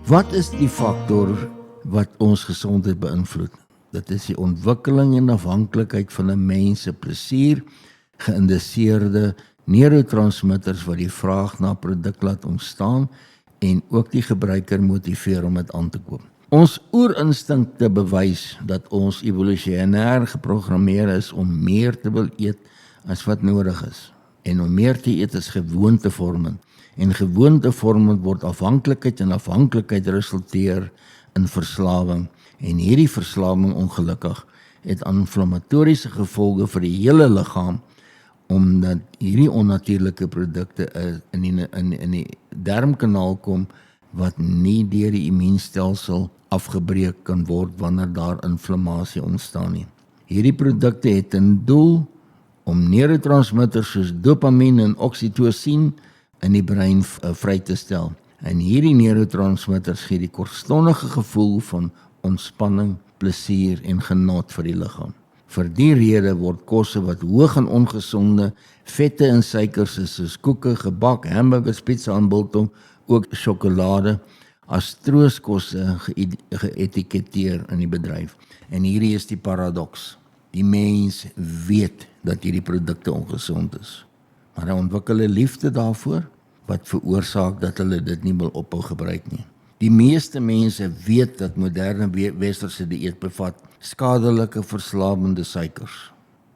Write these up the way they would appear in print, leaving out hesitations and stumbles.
Wat is die faktor wat ons gesondheid beïnvloed? Dit is die ontwikkeling en afhanklikheid van 'n mens se plesier, geïnduseerde neurotransmitters wat die vraag na produk laat ontstaan en ook die gebruiker motiveer om dit aan te koop. Ons oerinstinkte bewys dat ons evolusionêr geprogrammeer is om meer te wil eet as wat nodig is. En om meer te eet is gewoontevormend. En gewoontevormend word afhanklikheid en afhanklikheid resulteer in verslawing. En hierdie verslawing ongelukkig het inflammatoriese gevolge vir die hele liggaam, omdat hierdie onnatuurlike produkte in die darmkanaal kom wat nie deur die immuunstelsel afgebreek kan word wanneer daar inflammasie ontstaan nie. Hierdie produkte het 'n doel om neurotransmitters soos dopamien en oksitosien in die brein vry te stel. En hierdie neurotransmitters gee die kortstondige gevoel van ontspanning, plesier en genot vir die liggaam. Vir die rede word kosse wat hoog in ongesonde vette en suikers is, soos koeke, gebak, hamburgers, pizza en biltong, ook sjokolade, as trooskosse geëtiketeer in die bedryf. En hierdie is die paradoks. Die mens weet dat hierdie produkte ongesond is, maar hy ontwikkel 'n liefde daarvoor wat veroorsaak dat hulle dit nie wil ophou gebruik nie. Die meeste mense weet dat moderne westerse dieet bevat skadelike verslawende suikers,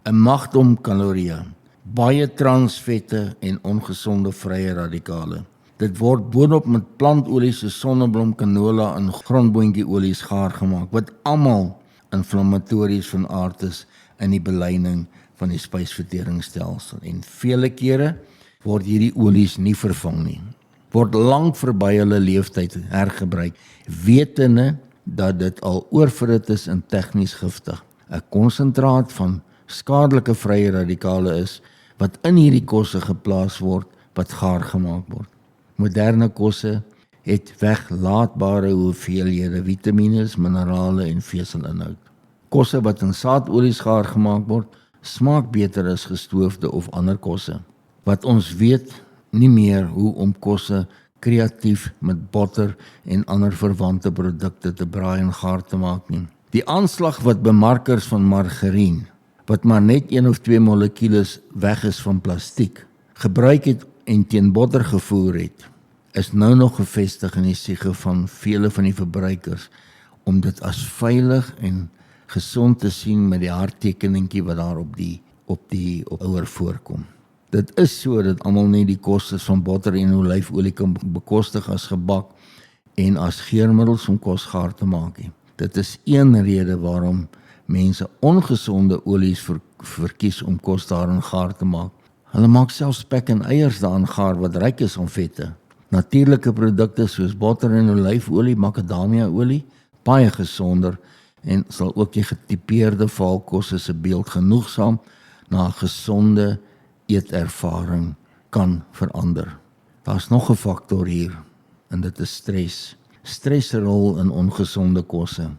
'n magdom kalorieë, baie transvette en ongesonde vrye radikale. Dit word boonop met plantolie soos sonneblom, canola en grondboontjieolies gaar gemaak, wat almal inflammatories van aard is in die beleining van die spysverteringsstelsel. En vele kere word hierdie olies nie vervang nie. Word lank verby hulle leeftyd hergebruik, wetende dat dit al oorverhit is en tegnies giftig. 'n Konsentraat van skadelike vrye radikale is wat in hierdie kosse geplaas word wat gaar gemaak word. Moderne kosse het weglaatbare hoeveelhede vitamiene, minerale en veselinhoud. Kosse wat in saadolies gaar gemaak word, smaak beter as gestoofde of ander kosse. Wat ons weet nie meer hoe om kosse kreatief met botter en ander verwante produkte te braai en gaar te maak nie. Die aanslag wat bemarkers van margarien, wat maar net 1 of 2 molekules weg is van plastiek, gebruik het en teen botter gevoer het, is nou nog gevestig in die siege van vele van die verbruikers, om dit as veilig en gesond te sien met die harttekeningkie wat daar op die ouer voorkom. Dit is so dat almal nie die kostes van botter en olyfolie kan bekostig as gebak en as geurmiddels om kos gaar te maak nie. Dit is een rede waarom mense ongesonde olies verkies om kos daarin gaar te maak. Hulle maak selfs spek en eiers daarin gaar wat ryk is aan vette. Natuurlike produkte soos botter en olyfolie, macadamia-olie, baie gesonder en sal ook die getipeerde valkosse se beeld genoegsaam na 'n gesonde eetervaring kan verander. Daar's nog 'n faktor hier en dit is stres. Stres se rol in ongesonde kosse.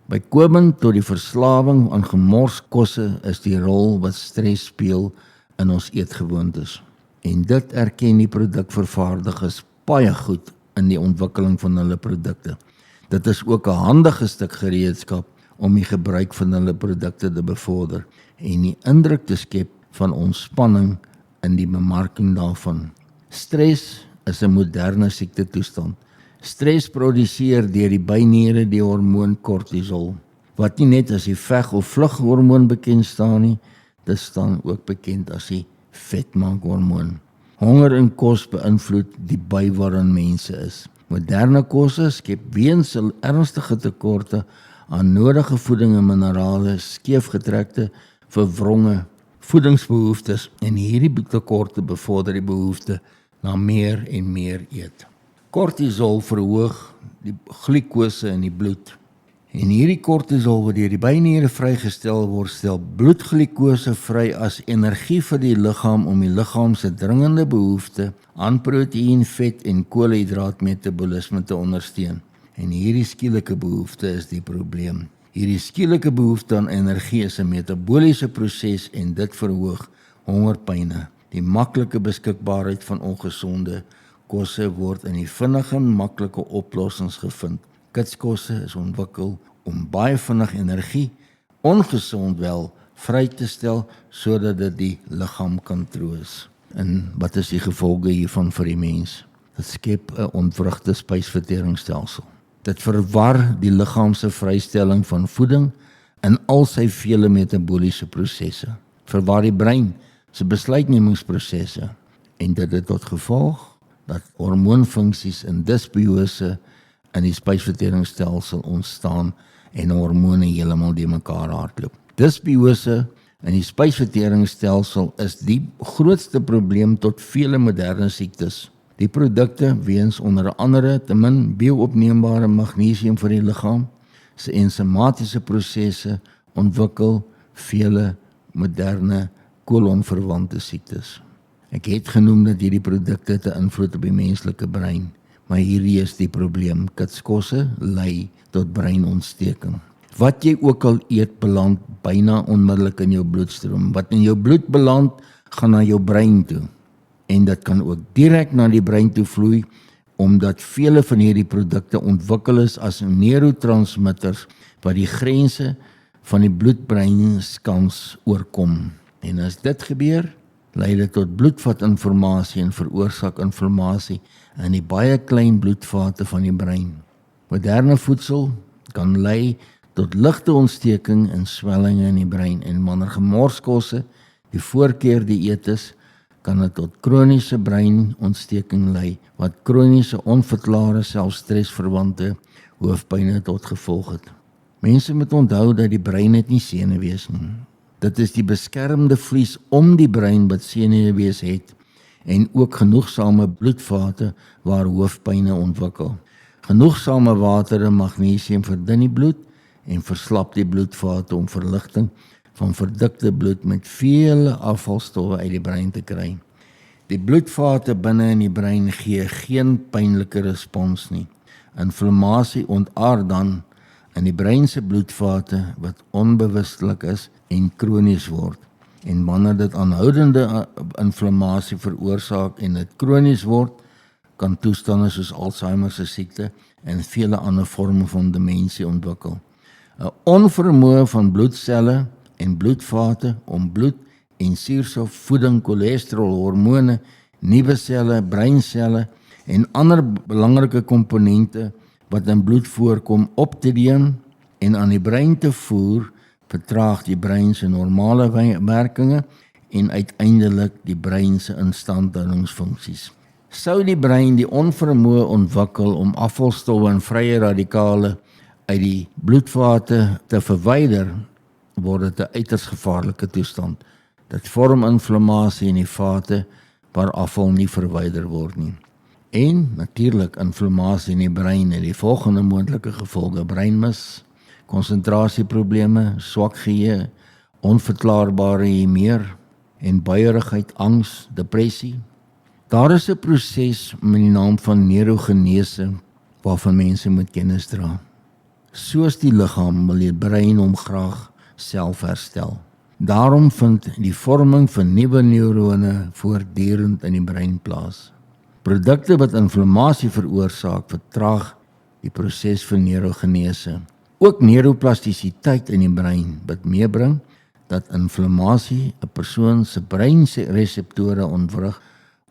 Bykomend tot die verslawing aan gemors kosse is die rol wat stres speel in ons eetgewoontes. En dit erken die produkvervaardigers baie goed in die ontwikkeling van hulle produkte. Dit is ook 'n handige stuk gereedskap om die gebruik van hulle produkte te bevorder en die indruk te skep van ontspanning in die bemarking daarvan. Stres is 'n moderne siektetoestand. Stres produseer deur die byniere die hormoon kortisol, wat nie net as die veg- of vlughormoon bekend staan nie, dit staan ook bekend as die vetmaakhormoon. Honger en kos beïnvloed die by waarin mense is. Moderne kosse skep weens hul ernstige tekorte aan nodige voeding en minerale, skeefgetrekte, verwronge voedingsbehoeftes en hierdie tekorte bevorder die behoefte na meer en meer eet. Kortisol verhoog die glikose in die bloed. En hierdie kortisol wat deur die byniere vrygestel word, stel bloedglikose vry as energie vir die liggaam om die liggaam se dringende behoefte aan proteïen, vet en koolhidraatmetabolisme te ondersteun. En hierdie skielike behoefte is die probleem. Hierdie skielike behoefte aan energie is 'n metabooliese proses en dit verhoog hongerpyne, die maklike beskikbaarheid van ongesonde kosse word in die vinnige en maklike oplossings gevind. Kitskosse is ontwikkel om baie vinnig energie, ongesond wel, vry te stel sodat dit die liggaam kan troos. En wat is die gevolge hiervan vir die mens? Dit skep 'n ontwrigte spysverteringsstelsel. Dit verwar die liggaam se vrystelling van voeding in al sy vele metabooliese prosesse. Verwar die brein se besluitnemingsprosesse en dit het tot gevolg dat hormoonfunksies in disbiose in die spysverteringsstelsel ontstaan en hormone heeltemal die mekaar hardloop. Disbiose in die spysverteringsstelsel is die grootste probleem tot vele moderne siektes. Die produkte weens onder andere te min bioopneembare magnesium vir die liggaam se ensimatiese prosesse ontwikkel vele moderne kolonverwante siektes. Ek het genoem dat hierdie produkte te invloed op die menslike brein, maar hierdie is die probleem. Kitskosse lei tot breinontsteking. Wat jy ook al eet beland byna onmiddellik in jou bloedstroom. Wat in jou bloed beland, gaan na jou brein toe. En dit kan ook direk na die brein toe vloei, omdat vele van hierdie produkte ontwikkel is as neurotransmitters wat die grense van die bloed-brein skans oorkom. En as dit gebeur, lei dit tot bloedvatinflammasie en veroorsaak inflammasie in die baie klein bloedvate van die brein. Moderne voedsel kan lei tot ligte ontsteking en swellinge in die brein en wanneer gemorskosse die voorkeur dieet is, kan dit tot kroniese breinontsteking lei wat kroniese onverklaarbare selfstresverwante hoofpyne tot gevolg het. Mense moet onthou dat die brein het nie senuwees nie. Dit is die beskermde vlies om die brein wat senuwees het en ook genoegsame bloedvate waar hoofpyne ontwikkel. Genoegsame water en magnesium verdun die bloed en verslap die bloedvate om verligting van verdikte bloed met vele afvalstowwe uit die brein te kry. Die bloedvate binne in die brein gee geen pynlike respons nie. Inflammasie ontaard dan in die brein se bloedvate wat onbewustelik is en kronies word. En wanneer dit aanhoudende inflammasie veroorsaak en dit kronies word, kan toestande soos Alzheimer se siekte en vele ander vorme van demensie ontwikkel. 'n Onvermoë van bloedselle en bloedvate om bloed en suurstof, voeding, cholesterol, hormone, nuwe selle, breinselle en ander belangrike komponente wat in bloed voorkom op te neem en aan die brein te voer, vertraag die brein se normale werkinge en uiteindelik die brein se instandhoudingsfunksies. Sou die brein die onvermoë ontwikkel om afvalstowwe en vrye radikale uit die bloedvate te verwyder, word dit 'n uiters gevaarlike toestand. Dit vorm inflammasie in die vate waar afval nie verwyder word nie. En natuurlik inflammasie in die brein het die volgende moontlike gevolge: breinmis, konsentrasieprobleme, swak geheue, onverklaarbare humeur en buierigheid, angs, depressie. Daar is 'n proses met die naam van neurogenese waarvan mense moet kennis dra. Soos die liggaam wil die brein hom graag self herstel. Daarom vind die vorming van nuwe neurone voortdurend in die brein plaas. Produkte wat inflammasie veroorsaak, vertraag die proses van neurogenese. Ook neuroplastisiteit in die brein wat meebring dat inflammasie 'n persoon se breinreseptore ontwrig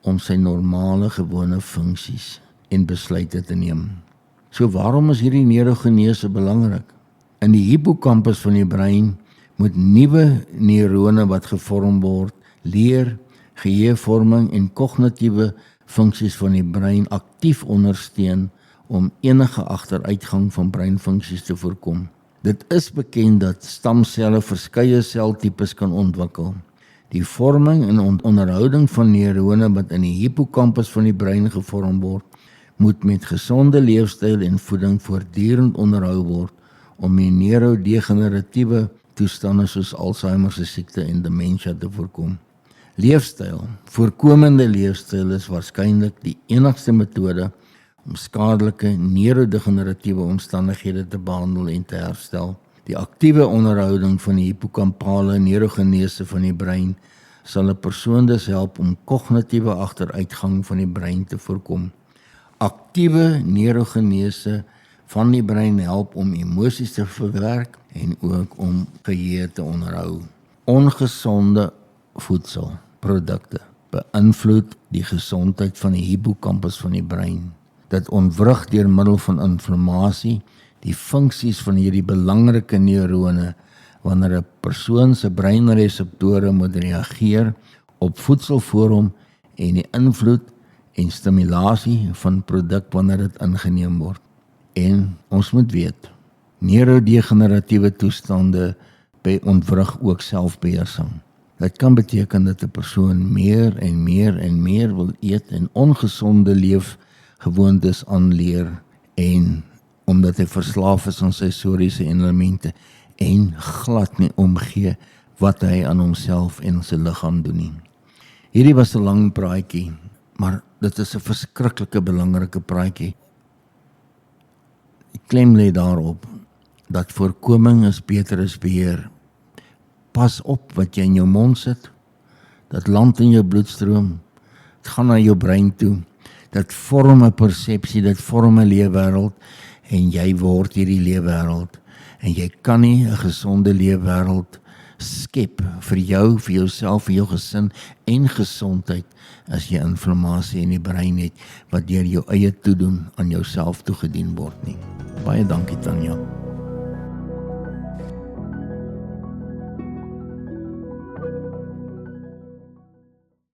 om sy normale gewone funksies en besluite te neem. So waarom is hierdie neurogenese belangrik? In die hippocampus van die brein moet nuwe neurone wat gevorm word, leer, geheuevorming en kognitiewe funksies van die brein aktief ondersteun om enige agteruitgang van breinfunksies te voorkom. Dit is bekend dat stamselle verskeie seltipes kan ontwikkel. Die vorming en onderhouding van neurone wat in die hippocampus van die brein gevorm word, moet met gesonde leefstyl en voeding voortdurend onderhou word om die neurodegeneratiewe toestande soos Alzheimer se siekte en demensie te voorkom. Leefstyl, voorkomende leefstyl is waarskynlik die enigste metode om skadelike neurodegeneratiewe omstandighede te behandel en te herstel. Die aktiewe onderhouding van die hippocampale neurogenese van die brein sal 'n persoon dus help om kognitiewe agteruitgang van die brein te voorkom. Aktiewe neurogenese van die brein help om emosies te verwerk en ook om geheue te onderhou. Ongesonde voedselprodukte beïnvloed die gesondheid van die hippocampus van die brein. Dit ontwrig deur middel van inflammasie die funksies van hierdie belangrike neurone wanneer 'n persoon se breinreseptore moet reageer op voedsel voor hom en die invloed en stimulasie van produk wanneer dit ingeneem word. En ons moet weet, neurodegeneratiewe toestande ontwrig ook selfbeheersing. Dit kan beteken dat 'n persoon meer en meer wil eet en ongesonde leefgewoontes aanleer en omdat hy verslaaf is aan sensoriese elemente en glad nie omgee wat hy aan homself en sy liggaam doen nie. Hierdie was 'n lang praatjie, maar dit is 'n verskriklike belangrike praatjie. Die klem lê daarop dat voorkoming is beter as beheer. Pas op wat jy in jou mond sit. Dit land in jou bloedstroom. Dit gaan na jou brein toe. Dit vorm 'n persepsie, dit vorm 'n leefwêreld en jy word hierdie leefwêreld. En jy kan nie 'n gesonde leefwêreld skep vir jou, vir jouself, vir jou gesin en gesondheid as jy inflammasie in die brein het wat deur jou eie toedoen aan jouself toegedien word nie. Baie dankie Tanya.